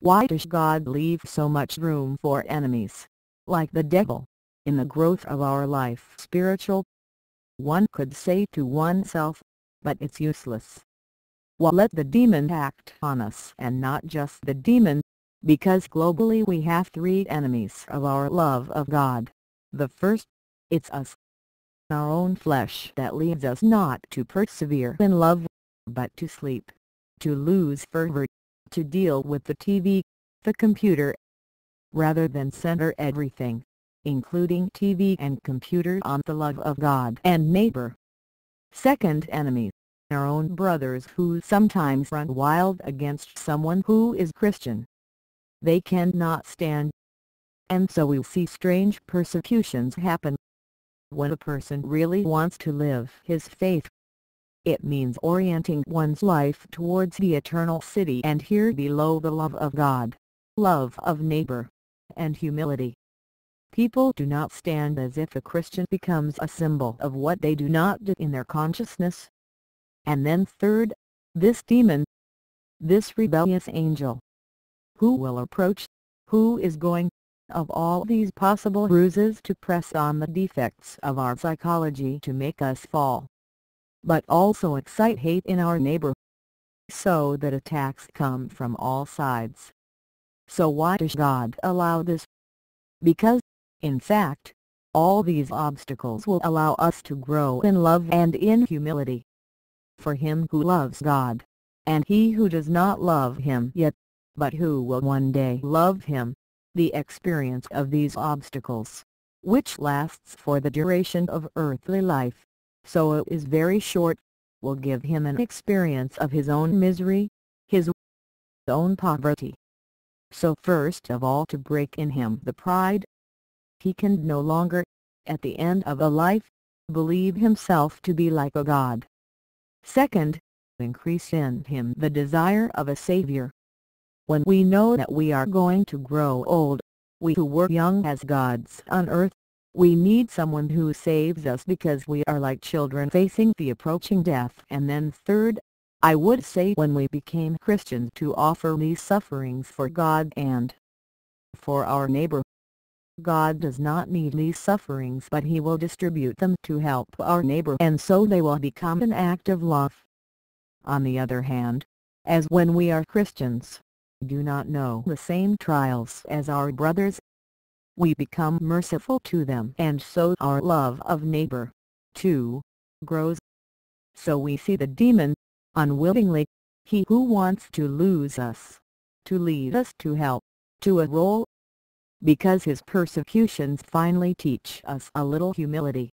Why does God leave so much room for enemies, like the devil, in the growth of our life spiritual? One could say to oneself, but it's useless. Well, let the demon act on us, and not just the demon, because globally we have three enemies of our love of God. The first, it's us, our own flesh that leads us not to persevere in love, but to sleep, to lose fervor, to deal with the TV, the computer, rather than center everything, including TV and computer, on the love of God and neighbor. Second enemy, our own brothers who sometimes run wild against someone who is Christian. They cannot stand, and so we see strange persecutions happen. When a person really wants to live his faith, it means orienting one's life towards the eternal city, and here below the love of God, love of neighbor, and humility. People do not stand as if a Christian becomes a symbol of what they do not do in their consciousness. And then third, this demon, this rebellious angel. Who will approach, who is going, of all these possible ruses to press on the defects of our psychology to make us fall, but also excite hate in our neighbor, so that attacks come from all sides. So why does God allow this? Because, in fact, all these obstacles will allow us to grow in love and in humility. For him who loves God, and he who does not love him yet, but who will one day love him, the experience of these obstacles, which lasts for the duration of earthly life, so it is very short, will give him an experience of his own misery, his own poverty. So first of all, to break in him the pride. He can no longer, at the end of a life, believe himself to be like a god. Second, increase in him the desire of a Savior. When we know that we are going to grow old, we who were young as gods on earth, we need someone who saves us because we are like children facing the approaching death. And then third, I would say when we became Christians, to offer these sufferings for God and for our neighbor. God does not need these sufferings, but he will distribute them to help our neighbor, and so they will become an act of love. On the other hand, as when we are Christians, do not know the same trials as our brothers, we become merciful to them, and so our love of neighbor, too, grows. So we see the demon, unwittingly, he who wants to lose us, to lead us to hell, to a role, because his persecutions finally teach us a little humility.